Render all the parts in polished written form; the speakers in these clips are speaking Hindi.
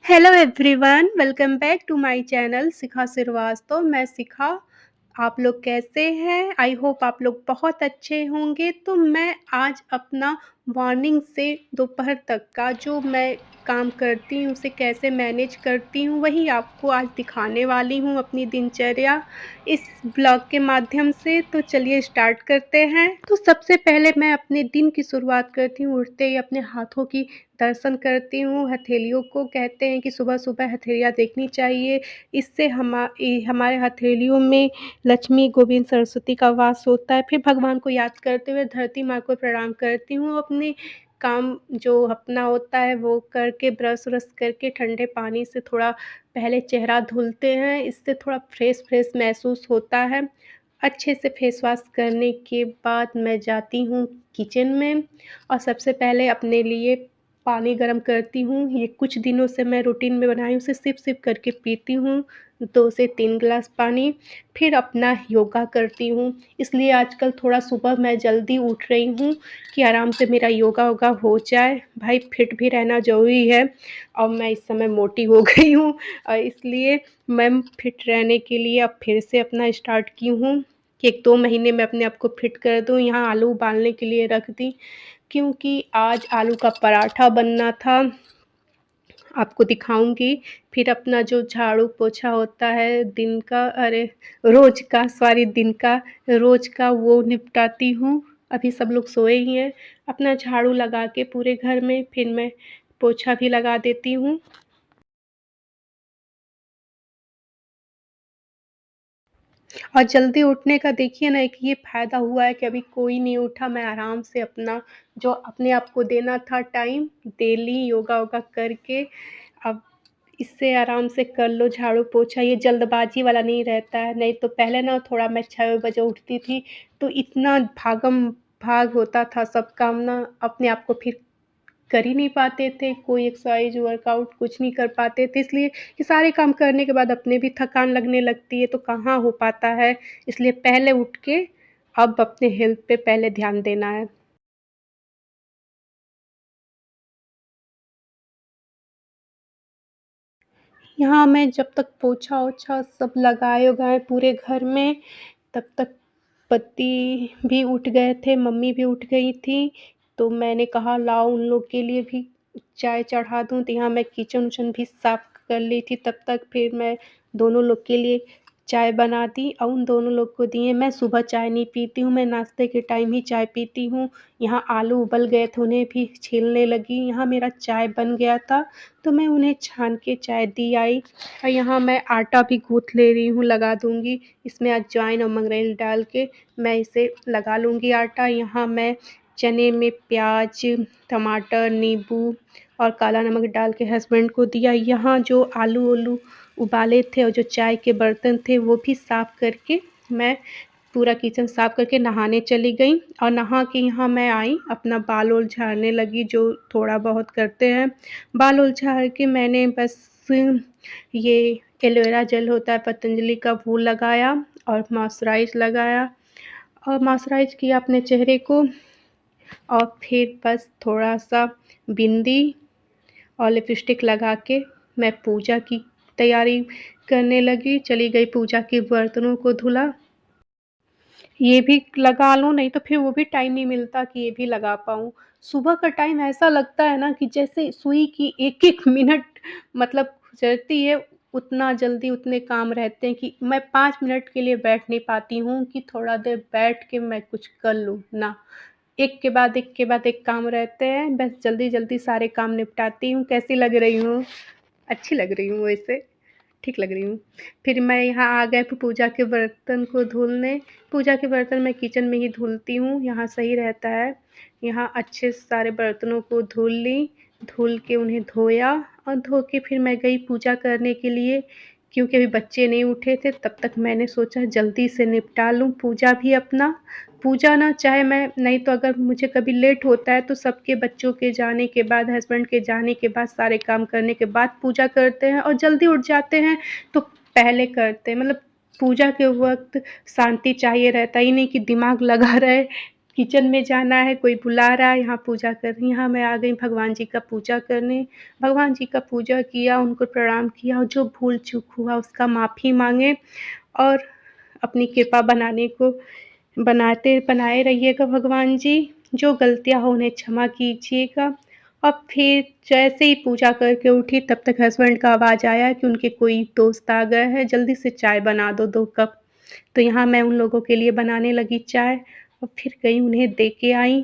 Hello everyone, welcome back to my channel Shikha Srivastava. मैं शिखा। आप लोग कैसे हैं? आई होप आप लोग बहुत अच्छे होंगे। तो मैं आज अपना मॉर्निंग से दोपहर तक का जो मैं काम करती हूँ, उसे कैसे मैनेज करती हूँ, वही आपको आज दिखाने वाली हूँ अपनी दिनचर्या इस ब्लॉग के माध्यम से। तो चलिए स्टार्ट करते हैं। तो सबसे पहले मैं अपने दिन की शुरुआत करती हूँ, उठते ही अपने हाथों की दर्शन करती हूँ। हथेलियों को कहते हैं कि सुबह-सुबह हथेलियाँ देखनी चाहिए। इससे हमारे हथेलियों में लक्ष्मी, गोविंद, सरस्वती का वास होता है। फिर भगवान को याद करते हुए धरती माँ को प्रणाम करती हूँ। अपने काम जो अपना होता है वो करके ब्रश-व्रश करके ठंडे पानी से थोड़ा पहले चेहरा धुलते हैं। इससे थोड़ा फ्रेश-फ्रेश महसूस होता है। अच्छे से फेस वॉश करने के बाद मैं जाती हूँ किचन में और सबसे पहले अपने लिए पानी गरम करती हूँ। ये कुछ दिनों से मैं रूटीन में बनाई हूँ, उसे सिप-सिप करके पीती हूँ, 2 से 3 ग्लास पानी। फिर अपना योगा करती हूँ, इसलिए आजकल थोड़ा सुबह मैं जल्दी उठ रही हूँ कि आराम से मेरा योगा-वोगा हो जाए। भाई फिट भी रहना ज़रूरी है और मैं इस समय मोटी हो गई हूँ इसलिए मैं फिट रहने के लिए अब फिर से अपना स्टार्ट की हूँ कि 1-2 महीने में अपने आप को फिट कर दूँ। यहाँ आलू उबालने के लिए रख दी क्योंकि आज आलू का पराठा बनना था, आपको दिखाऊँगी। फिर अपना जो झाड़ू-पोछा होता है दिन का रोज़ का वो निपटाती हूँ। अभी सब लोग सोए ही हैं। अपना झाड़ू लगा के पूरे घर में फिर मैं पोछा भी लगा देती हूँ। और जल्दी उठने का देखिए ना एक ये फ़ायदा हुआ है कि अभी कोई नहीं उठा, मैं आराम से अपना जो अपने आप को देना था टाइम डेली योगा-वोगा करके अब इससे आराम से कर लो झाड़ू-पोछा, ये जल्दबाज़ी वाला नहीं रहता है। नहीं तो पहले ना थोड़ा मैं 6 बजे उठती थी, तो इतना भागम-भाग होता था सब काम ना अपने आप को फिर कर ही नहीं पाते थे, कोई एक्सरसाइज़, वर्कआउट कुछ नहीं कर पाते थे, इसलिए ये सारे काम करने के बाद अपने भी थकान लगने लगती है, तो कहाँ हो पाता है। इसलिए पहले उठ के अब अपने हेल्थ पे पहले ध्यान देना है। यहाँ मैं जब तक पोछा-ओछा सब लगाए-वगाए पूरे घर में, तब तक पति भी उठ गए थे, मम्मी भी उठ गई थीं, तो मैंने कहा लाओ उन लोग के लिए भी चाय चढ़ा दूँ, तो यहाँ मैं किचन-विचन भी साफ़ कर ली थी तब तक फिर मैं दोनों लोग के लिए चाय बना दी और उन दोनों लोग को दिए। मैं सुबह चाय नहीं पीती हूँ, मैं नाश्ते के टाइम ही चाय पीती हूँ। यहाँ आलू उबल गए थे, उन्हें भी छीलने लगी, यहाँ मेरा चाय बन गया था, तो मैं उन्हें छान के चाय दी आई और यहाँ मैं आटा भी गूँथ ले रही हूँ, लगा दूँगी। इसमें अजवाइन और मंगरेल डाल के मैं इसे लगा लूँगी आटा। यहाँ मैं चने में प्याज़, टमाटर, नींबू और काला नमक डाल के हस्बैंड को दिया। यहाँ जो आलू-वालू उबाले थे और जो चाय के बर्तन थे, वो भी साफ़ करके मैं पूरा किचन साफ़ करके नहाने चली गई और नहा के यहाँ मैं आई, अपना बाल-वाल झाड़ने लगी, जो थोड़ा बहुत करते हैं। बाल-वाल झाड़ के मैंने बस ये एलोवेरा जेल होता है पतंजलि का, वो लगाया और मॉइस्चराइज़ लगाया और मॉइस्चराइज़ किया अपने चेहरे को और फिर बस थोड़ा-सा बिंदी और लिपस्टिक लगा के मैं पूजा की तैयारी करने लगी। चली गई पूजा के बर्तनों को धुला। ये भी लगा लूँ, नहीं तो फिर वो भी टाइम नहीं मिलता कि ये भी लगा पाऊँ। सुबह का टाइम ऐसा लगता है ना कि जैसे सुई की एक-एक मिनट मतलब गुज़रती है, उतना जल्दी उतने काम रहते हैं कि मैं 5 मिनट के लिए बैठ नहीं पाती हूँ कि थोड़ा देर बैठ के मैं कुछ कर लूँ, ना। एक के बाद एक के बाद एक काम रहते हैं, बस जल्दी-जल्दी सारे काम निपटाती हूँ। कैसी लग रही हूँ? अच्छी लग रही हूँ वैसे। ठीक लग रही हूँ। फिर मैं यहाँ आ गए पूजा के बर्तन को धुलने। पूजा के बर्तन मैं किचन में ही धुलती हूँ, यहाँ सही रहता है। यहाँ अच्छे से सारे बर्तनों को धुल ली, धुल के उन्हें धोया और धो के फिर मैं गई पूजा करने के लिए, क्योंकि अभी बच्चे नहीं उठे थे, तब तक मैंने सोचा जल्दी से निपटा लूँ पूजा भी अपना। पूजा ना चाहे मैं नहीं तो अगर मुझे कभी लेट होता है तो सबके बच्चों के जाने के बाद, हस्बैंड के जाने के बाद, सारे काम करने के बाद पूजा करते हैं और जल्दी उठ जाते हैं तो पहले करते हैं। मतलब पूजा के वक़्त शांति चाहिए, रहता ही नहीं कि दिमाग लगा रहे किचन में जाना है, कोई बुला रहा है, यहाँ पूजा करनी है। यहाँ मैं आ गई भगवान जी का पूजा करने। भगवान जी का पूजा किया, उनको प्रणाम किया और जो भूल-चूक हुआ उसका माफ़ी माँगे और अपनी कृपा बनाए रहिएगा भगवान जी। जो गलतियाँ हो उन्हें क्षमा कीजिएगा। और फिर जैसे ही पूजा करके उठी तब तक हस्बैंड का आवाज़ आया कि उनके कोई दोस्त आ गए हैं, जल्दी से चाय बना दो 2 कप। तो यहाँ मैं उन लोगों के लिए बनाने लगी चाय और फिर गई उन्हें दे के आई।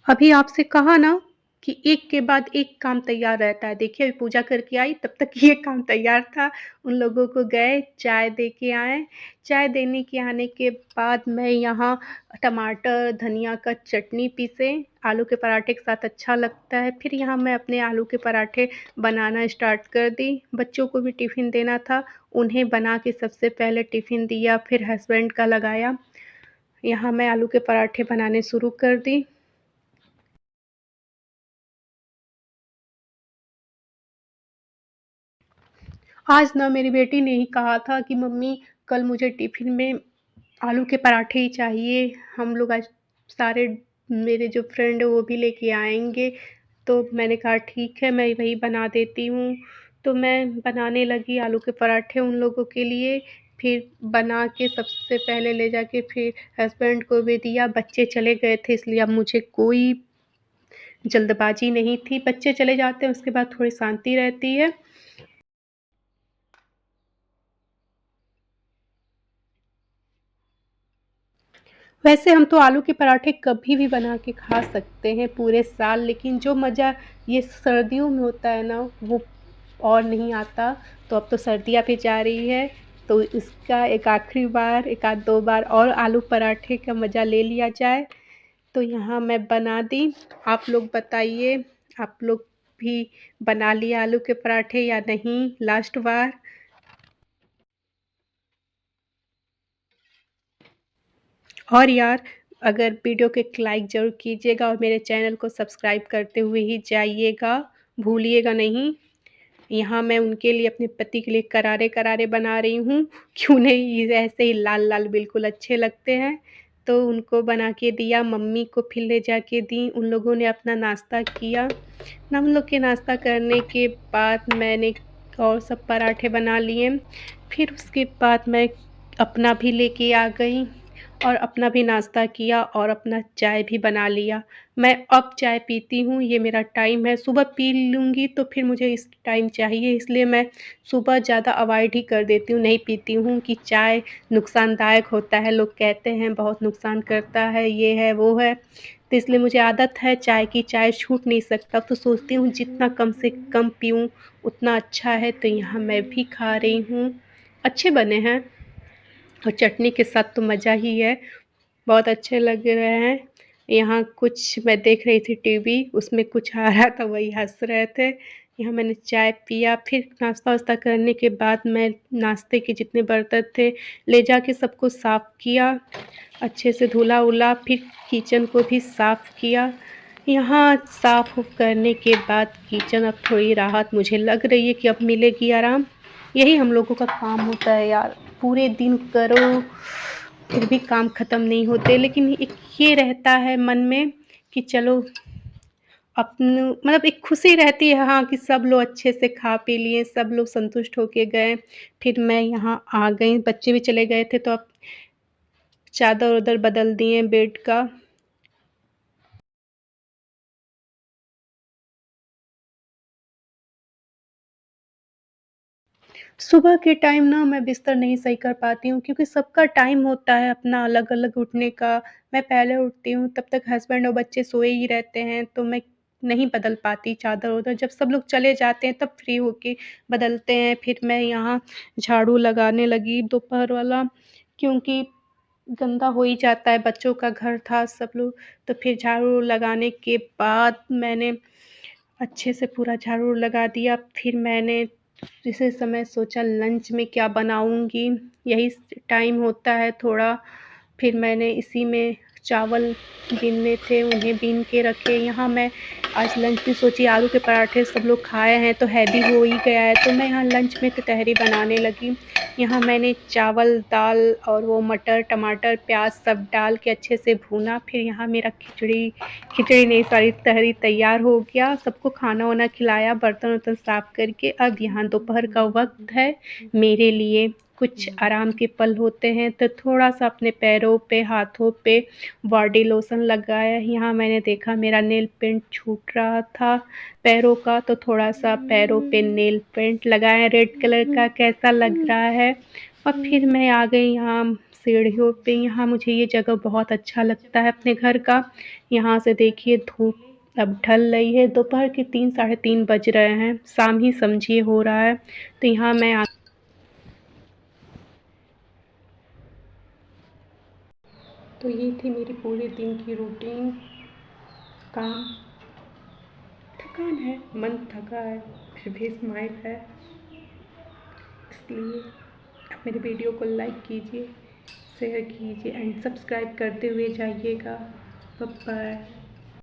अभी आपसे कहा ना कि एक के बाद एक काम तैयार रहता है। देखिए अभी पूजा करके आई तब तक ये काम तैयार था। उन लोगों को गए, चाय दे के आए। चाय देने के आने के बाद मैं यहाँ टमाटर, धनिया का चटनी पीसे, आलू के पराठे के साथ अच्छा लगता है। फिर यहाँ मैं अपने आलू के पराठे बनाना स्टार्ट कर दी। बच्चों को भी टिफ़िन देना था, उन्हें बना के सबसे पहले टिफ़िन दिया, फिर हस्बैंड का लगाया। यहाँ मैं आलू के पराठे बनाने शुरू कर दी। आज ना मेरी बेटी ने ही कहा था कि मम्मी कल मुझे टिफ़िन में आलू के पराठे ही चाहिए। हम लोग आज सारे मेरे जो फ्रेंड हैं वो भी लेके आएँगे। तो मैंने कहा ठीक है मैं वही बना देती हूँ। तो मैं बनाने लगी आलू के पराठे उन लोगों के लिए। फिर बना के सबसे पहले ले जाके फिर हस्बैंड को भी दिया। बच्चे चले गए थे इसलिए अब मुझे कोई जल्दबाज़ी नहीं थी। बच्चे चले जाते हैं उसके बाद थोड़ी शांति रहती है। वैसे हम तो आलू के पराठे कभी भी बना के खा सकते हैं पूरे साल, लेकिन जो मज़ा ये सर्दियों में होता है ना, वो और नहीं आता। तो अब तो सर्दियाँ भी जा रही है, तो इसका एक आखिरी बार, 1 आध 2 बार और आलू पराठे का मज़ा ले लिया जाए। तो यहाँ मैं बना दी। आप लोग बताइए, आप लोग भी बना लिए आलू के पराठे या नहीं लास्ट बार? और यार अगर वीडियो को एक लाइक ज़रूर कीजिएगा और मेरे चैनल को सब्सक्राइब करते हुए ही जाइएगा, भूलिएगा नहीं। यहाँ मैं उनके लिए अपने पति के लिए करारे-करारे बना रही हूँ कि उन्हें ये ऐसे ही लाल-लाल बिल्कुल अच्छे लगते हैं। तो उनको बना के दिया, मम्मी को फिर ले जाके दी, उन लोगों ने अपना नाश्ता किया। हम लोग के नाश्ता करने के बाद मैंने और सब पराठे बना लिए। फिर उसके बाद मैं अपना भी लेके आ गई और अपना भी नाश्ता किया और अपना चाय भी बना लिया। मैं अब चाय पीती हूँ, ये मेरा टाइम है। सुबह पी लूँगी तो फिर मुझे इस टाइम चाहिए, इसलिए मैं सुबह ज़्यादा अवॉइड ही कर देती हूँ, नहीं पीती हूँ कि चाय नुकसानदायक होता है। लोग कहते हैं बहुत नुकसान करता है, ये है, वो है। तो इसलिए मुझे आदत है चाय की, चाय छूट नहीं सकता। तो सोचती हूँ जितना कम से कम पीऊँ उतना अच्छा है। तो यहाँ मैं भी खा रही हूँ, अच्छे बने हैं और चटनी के साथ तो मज़ा ही है। बहुत अच्छे लग रहे हैं। यहाँ कुछ मैं देख रही थी टीवी, उसमें कुछ आ रहा था वही हँस रहे थे। यहाँ मैंने चाय पिया, फिर नाश्ता-वाश्ता करने के बाद मैं नाश्ते के जितने बर्तन थे, ले जाके सबको साफ़ किया, अच्छे से धुला-वुला, फिर किचन को भी साफ़ किया। यहाँ साफ़ करने के बाद किचन अब थोड़ी राहत मुझे लग रही है कि अब मिलेगी आराम। यही हम लोगों का काम होता है यार, पूरे दिन करो फिर भी काम ख़त्म नहीं होते, लेकिन एक ये रहता है मन में कि चलो मतलब एक खुशी रहती है हाँ, कि सब लोग अच्छे से खा पी लिए, सब लोग संतुष्ट होके गए। फिर मैं यहाँ आ गई, बच्चे भी चले गए थे तो अब चादर-वादर बदल दिए बेड का। सुबह के टाइम ना मैं बिस्तर नहीं सही कर पाती हूँ क्योंकि सबका टाइम होता है अपना अलग-अलग उठने का। मैं पहले उठती हूँ तब तक हस्बैंड और बच्चे सोए ही रहते हैं, तो मैं नहीं बदल पाती चादर-वादर। जब सब लोग चले जाते हैं तब फ्री होके बदलते हैं। फिर मैं यहाँ झाड़ू लगाने लगी दोपहर वाला क्योंकि गंदा हो ही जाता है, बच्चों का घर था सब लोग। तो फिर झाड़ू लगाने के बाद मैंने अच्छे से पूरा झाड़ू लगा दिया। फिर मैंने इसी समय सोचा लंच में क्या बनाऊँगी, यही टाइम होता है थोड़ा। फिर मैंने इसी में चावल बीनने थे उन्हें बीन के रखे। यहाँ मैं आज लंच में सोची आलू के पराठे सब लोग खाए हैं तो हैवी हो ही गया है, तो मैं यहाँ लंच में तो तहरी बनाने लगी। यहाँ मैंने चावल, दाल और वो मटर, टमाटर, प्याज सब डाल के अच्छे से भूना। फिर यहाँ मेरा खिचड़ी नहीं सॉरी तहरी तैयार हो गया। सबको खाना-वाना खिलाया, बर्तन-वर्तन साफ करके। अब यहाँ दोपहर का वक़्त है, मेरे लिए कुछ आराम के पल होते हैं, तो थोड़ा-सा अपने पैरों पे, हाथों पे बॉडी लोशन लगाया। यहाँ मैंने देखा मेरा नेल पेंट छूट रहा था पैरों का, तो थोड़ा-सा पैरों पे नेल पेंट लगाया रेड कलर का, कैसा लग रहा है। और फिर मैं आ गई यहाँ सीढ़ियों पे। यहाँ मुझे ये जगह बहुत अच्छा लगता है अपने घर का। यहाँ से देखिए धूप अब ढल रही है, दोपहर के 3 साढ़े 3 बज रहे हैं, शाम ही समझिए हो रहा है। तो यहाँ मैं तो ये थी मेरी पूरे दिन की रूटीन। काम, थकान है, मन थका है, फिर भी स्माइल है। इसलिए आप मेरे वीडियो को लाइक कीजिए, शेयर कीजिए एंड सब्सक्राइब करते हुए जाइएगा। Bye bye.